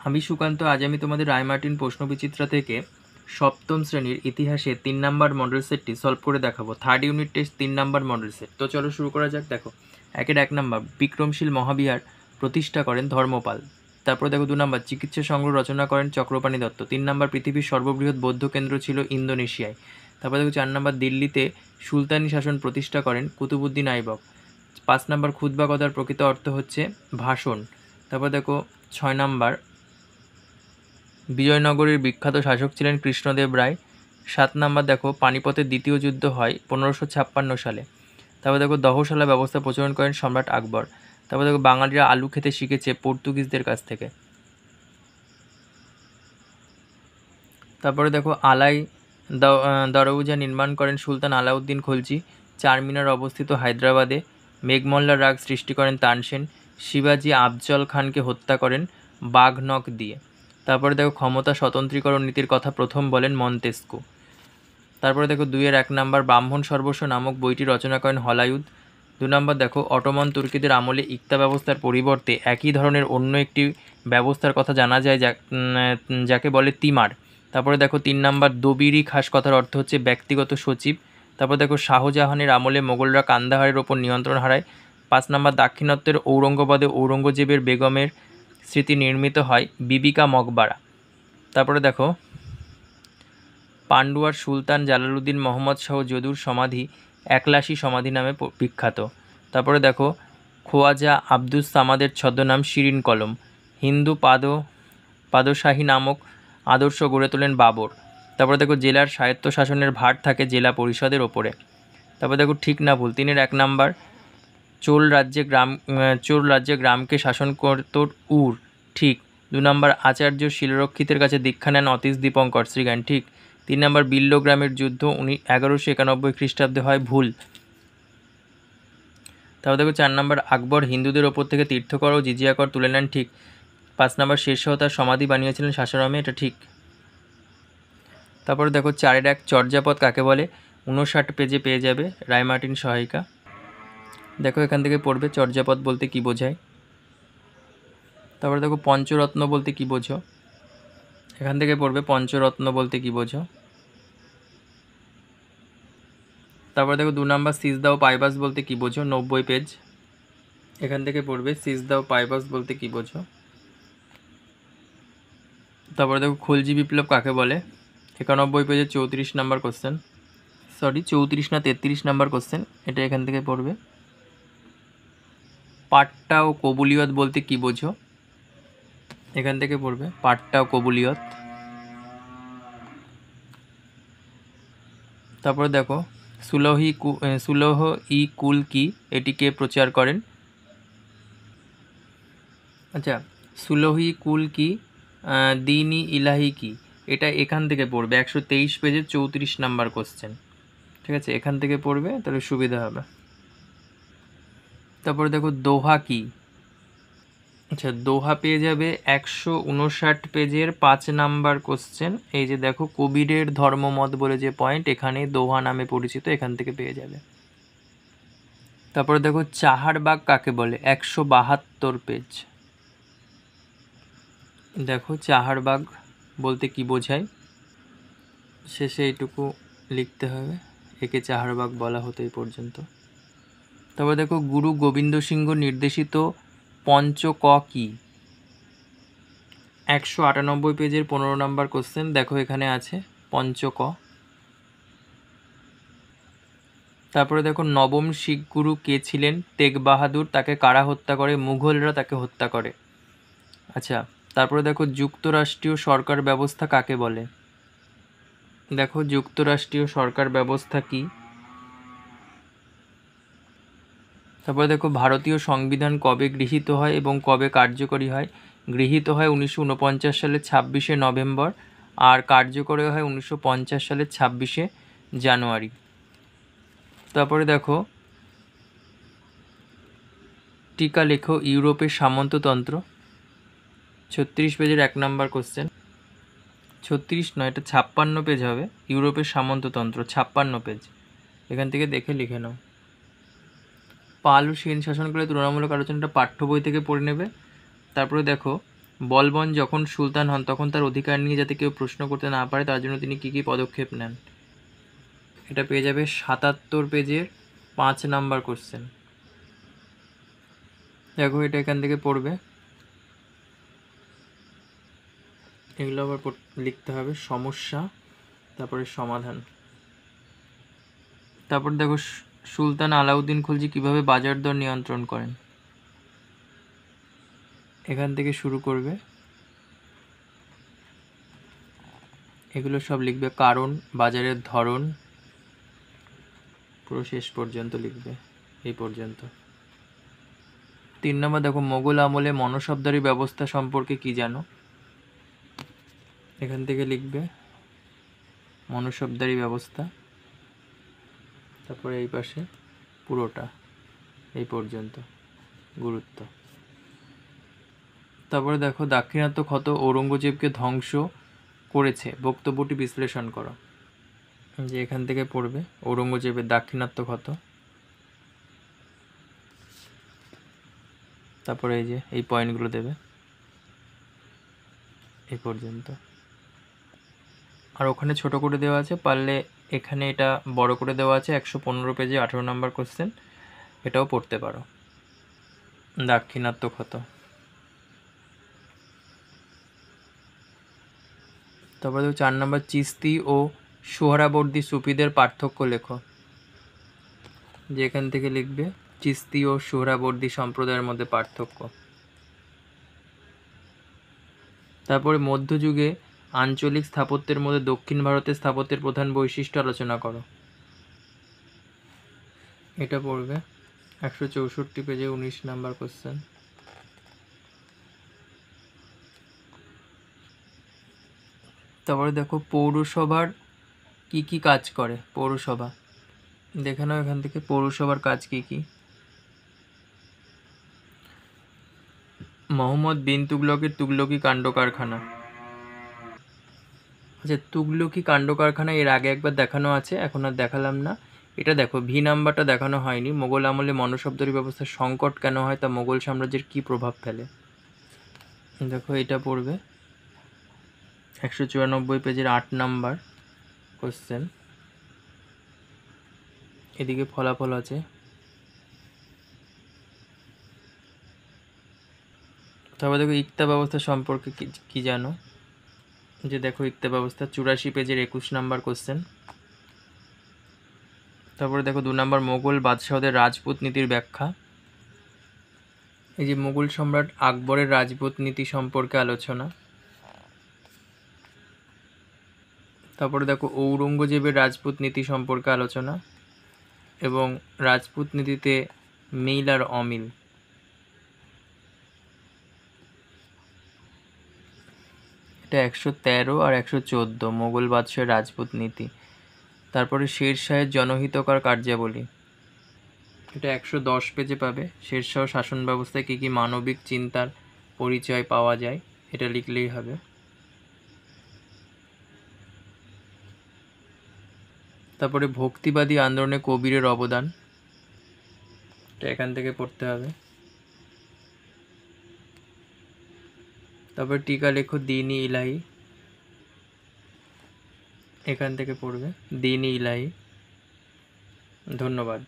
আমি সুকান্ত। আজ আমি তোমাদের রায়মার্টিন প্রশ্নবিচিত্রা থেকে সপ্তম শ্রেণীর ইতিহাসে 3 নাম্বার মডেল সেটটি সলভ করে দেখাবো। Third unit test 3 number model set. তো চলো শুরু করা যাক। দেখো, 1 নাম্বার বিক্রমশীল মহাবিহার প্রতিষ্ঠা করেন ধর্মপাল। তারপর দেখো 2 নাম্বার চিকিৎসা সংগ্রহ রচনা করেন চক্রপাণি দত্ত। 3 নাম্বার পৃথিবীর সর্ববৃহৎ বৌদ্ধ কেন্দ্র ছিল ইন্দোনেশিয়ায়। তারপর দেখো 4 নাম্বার দিল্লিতে সুলতানি শাসন প্রতিষ্ঠা করেন কুতুবুদ্দিন আইবক। 5 নাম্বার খুতবা কথার প্রকৃত অর্থ হচ্ছে ভাষণ। তারপর দেখো 6 নাম্বার বিজয়নগরের বিখ্যাত শাসক ছিলেন কৃষ্ণদেব রায়। 7 নাম্বার দেখো পানিপথের দ্বিতীয় যুদ্ধ হয় 1556 সালে। তারপর দেখো দহশালা ব্যবস্থা প্রচলন করেন সম্রাট আকবর। তারপর দেখো বাঙালিরা আলু খেতে শিখেছে পর্তুগিজদের কাছ থেকে। তারপরে দেখো আলাই দরওয়াজা নির্মাণ করেন সুলতান আলাউদ্দিন খলজি। চারমিনার অবস্থিত হায়দ্রাবাদে। মেঘমল্লার রাগ সৃষ্টি করেন তানসেন। শিবাজি আফজল খানকে হত্যা করেন বাঘনখ দিয়ে। তারপরে দেখো ক্ষমতা স্বতন্ত্রীকরণ নীতির কথা প্রথম বলেন মন্তেস্কু। তারপরে দেখো 2-1 নাম্বার ব্রাহ্মণ সর্বস্ব নামক বইটি রচনা করেন হলায়ুদ। 2 নাম্বার দেখো অটোমান তুর্কিদের আমলে ইক্তা ব্যবস্থার পরিবর্তে একই ধরনের অন্য একটি ব্যবস্থার কথা জানা যায় যাকে বলে তিমার। তারপরে দেখো 3 নাম্বার দবিরি খাস কথার অর্থ হচ্ছে ব্যক্তিগত সচিব। তারপর দেখো শাহজাহানের আমলে মোগলরা কান্দাহারের ওপর নিয়ন্ত্রণ হারায়। 5 নাম্বার দাক্ষিণাত্যের ঔরঙ্গাবাদে ঔরঙ্গজেবের বেগমের স্মৃতি নির্মিত হয় বিবিকা মকবারা। তারপরে দেখো পান্ডুয়ার সুলতান জালালুদ্দিন মোহাম্মদ শাহ যদুর সমাধি একলাশী সমাধি নামে বিখ্যাত। তারপরে দেখো খোয়াজা আব্দুস সামাদের ছদ্মনাম শিরিন কলম। হিন্দু পাদশাহী নামক আদর্শ গড়ে তোলেন বাবর। তারপরে দেখো জেলার স্বায়ত্তশাসনের ভার থাকে জেলা পরিষদের ওপরে। তারপর দেখো ঠিক না ভুল 3-1 নাম্বার চোল রাজ্যে গ্রামকে শাসন করত উর। ঠিক। 2 নাম্বার আচার্য শিলরক্ষিতের কাছে দীক্ষা নেন অতীশ দীপঙ্কর শ্রীজ্ঞান। ঠিক। 3 নাম্বার বিল্লগ্রামের যুদ্ধ 1191 খ্রিস্টাব্দে হয়। ভুল। তারপর দেখো 4 নাম্বার আকবর হিন্দুদের ওপর থেকে তীর্থকর ও জিজিয়া কর তুলে নেন। ঠিক। 5 নাম্বার শেরশাহ তার সমাধি বানিয়েছিলেন সাসারামে। এটা ঠিক। তারপরে দেখো 4-1 চর্যাপদ কাকে বলে 59 পেজে পেয়ে যাবে রায়মার্টিন সহায়িকা। দেখো এখান থেকে পড়বে চর্যাপদ বলতে কী বোঝায়। তারপরে দেখো পঞ্চরত্ন বলতে কী বোঝো, এখান থেকে পড়বে পঞ্চরত্ন বলতে কী বোঝো। তারপরে দেখো 2 নাম্বার সিজদাও পাইবাস বলতে কী বোঝো 90 পেজ, এখান থেকে পড়বে সিজদাও পাইবাস বলতে কী বোঝো। তারপরে দেখো খলজি বিপ্লব কাকে বলে 91 পেজে 34 নাম্বার কোশ্চেন, 34 না 33 নাম্বার কোশ্চেন, এটা এখান থেকে পড়বে। পাট্টা ও কবুলিয়ত বলতে কী বোঝো, এখান থেকে পড়বে পাট্টা ও কবুলিয়ত। তারপরে দেখো সুলহ ই কুল কি, এটি কে প্রচার করেন। আচ্ছা, সুলহি কুল কি দিন-ই ইলাহি কি, এটা এখান থেকে পড়বে 123 পেজের 34 নাম্বার কোশ্চেন। ঠিক আছে, এখান থেকে পড়বে তাহলে সুবিধা হবে। তারপরে দেখো দোহা কি, আচ্ছা দোহা পেয়ে যাবে 159 পেজের 5 নাম্বার কোশ্চেন। এই যে দেখো কবিরের ধর্মমত বলে যে পয়েন্ট, এখানে দোহা নামে পরিচিত, এখান থেকে পেয়ে যাবে। তারপরে দেখো চাহারবাগ কাকে বলে 172 পেজ। দেখো চাহারবাগ বলতে কি বোঝায়, শেষে এইটুকু লিখতে হবে, একে চাহারবাগ বলা হতো এই পর্যন্ত। তারপর দেখো গুরু গোবিন্দ সিংহ নির্দেশিত পঞ্চক কি 198 পেজের 15 নাম্বার কোশ্চেন। দেখো এখানে আছে পঞ্চক। তারপরে দেখো নবম শিখ গুরু কে ছিলেন তেগ বাহাদুর, তাকে কারা হত্যা করে, মুঘলরা তাকে হত্যা করে। আচ্ছা, তারপরে দেখো যুক্তরাষ্ট্রীয় সরকার ব্যবস্থা কাকে বলে। দেখো যুক্তরাষ্ট্রীয় সরকার ব্যবস্থা কি। তারপরে দেখো ভারতীয় সংবিধান কবে গৃহীত হয় এবং কবে কার্যকরী হয়। গৃহীত হয় 1949 সালের 26শে নভেম্বর, আর কার্যকরী হয় 1950 সালের 26শে জানুয়ারি। তারপরে দেখো টিকা লেখো ইউরোপের সামন্ততন্ত্র, 36 পেজের 1 নাম্বার কোশ্চেন। 36 নয়, এটা 56 পেজ হবে। ইউরোপের সামন্ততন্ত্র 56 পেজ, এখান থেকে দেখে লিখে নাও। পাল ও সেন শাসনকালে তুলনামূলক আলোচনাটা পাঠ্য বই থেকে পড়ে নেবে। তারপরে দেখো বলবন যখন সুলতান হন তখন তার অধিকার নিয়ে যাতে কেউ প্রশ্ন করতে না পারে তার জন্য তিনি কী কী পদক্ষেপ নেন? এটা পেয়ে যাবে ৭৭ পেজের ৫ নাম্বার কোশ্চেন। দেখো এটা এখান থেকে পড়বে, এগুলো আবার লিখতে হবে, সমস্যা, তারপরে সমাধান। তারপর দেখো সুলতান আলাউদ্দিন খলজি কিভাবে বাজার দর নিয়ন্ত্রণ করেন, এখান থেকে শুরু করবে, এগুলো সব লিখবে, কারণ, বাজারের ধরন, পুরো শেষ পর্যন্ত লিখবে, এই পর্যন্ত। ৩ নম্বর দেখো মোগল আমলে মনসবদারি ব্যবস্থা সম্পর্কে কি জানো, এখান থেকে লিখবে মনসবদারি ব্যবস্থা, তারপরে এই পাশে পুরোটা, এই পর্যন্ত গুরুত্ব। তারপরে দেখো দাক্ষিণাত্য ক্ষত ঔরঙ্গজেবকে ধ্বংস করেছে, বক্তব্যটি বিশ্লেষণ করো, যে এখান থেকে পড়বে ঔরঙ্গজেবের দাক্ষিণাত্য ক্ষত, তারপরে এই যে এই পয়েন্টগুলো দেবে, এই পর্যন্ত। আর ওখানে ছোট করে দেওয়া আছে, পারলে এখানে এটা বড় করে দেওয়া আছে, 115 পেজে 18 নম্বর কোশ্চেন, এটাও পড়তে পারো, দাক্ষিণাত্য ক্ষত। তারপরে 4 নম্বর চিস্তি ও সোহরাবর্দী সুফিদের পার্থক্য লেখো, যে এখান থেকে লিখবে চিস্তি ও সোহরাবর্দী সম্প্রদায়ের মধ্যে পার্থক্য। তারপরে মধ্যযুগে আঞ্চলিক স্থাপত্যের মধ্যে দক্ষিণ ভারতের স্থাপত্যের প্রধান বৈশিষ্ট্য আলোচনা করো, এটা পড়বে 164 পেজে 19 নাম্বার কোশ্চেন। তারপরে দেখো পৌরসভার কি কি কাজ করে, পৌরসভা দেখে নাও এখান থেকে, পৌরসভার কাজ কি কি। মোহাম্মদ বিন তুগলকের তুগলকি কাণ্ড কারখানা, আচ্ছা তুগলকি কাণ্ড কারখানা এর আগে একবার দেখানো আছে, এখন আর দেখালাম না। এটা দেখো ভি নাম্বারটা দেখানো হয়নি, মোগল আমলে মনসবদারি ব্যবস্থার সংকট কেন হয়, তা মোগল সাম্রাজ্যের কি প্রভাব ফেলে, দেখো এটা পড়বে 194 পেজের 8 নাম্বার কোশ্চেন, এদিকে ফলাফল আছে। তারপর দেখো ইক্তা ব্যবস্থা সম্পর্কে কি জানো, যে দেখো ইক্তা ব্যবস্থা 84 পেজের 21 নাম্বার কোশ্চেন। তারপরে দেখো 2 নাম্বার মোগল বাদশাহদের রাজপুত নীতির ব্যাখ্যা, এই যে মোগল সম্রাট আকবরের রাজপুত নীতি সম্পর্কে আলোচনা। তারপরে দেখো ঔরঙ্গজেবের রাজপুত নীতি সম্পর্কে আলোচনা এবং রাজপুত নীতিতে মিল আর অমিল। এটা 113 আর 114 মোগল বাদশাহের রাজপুত নীতি। তারপরে শেরশাহের জনহিতকর কার্যাবলী, এটা 110 পেজে পাবে, শেরশাহ শাসন ব্যবস্থায় কী কী মানবিক চিন্তার পরিচয় পাওয়া যায়, এটা লিখলেই হবে। তারপরে ভক্তিবাদী আন্দোলনে কবিরের অবদান, এটা এখান থেকে পড়তে হবে। তারপরে টিকা লেখো দ্বীন-ই ইলাহি, এখান থেকে পড়বে দ্বীন-ই ইলাহি। ধন্যবাদ।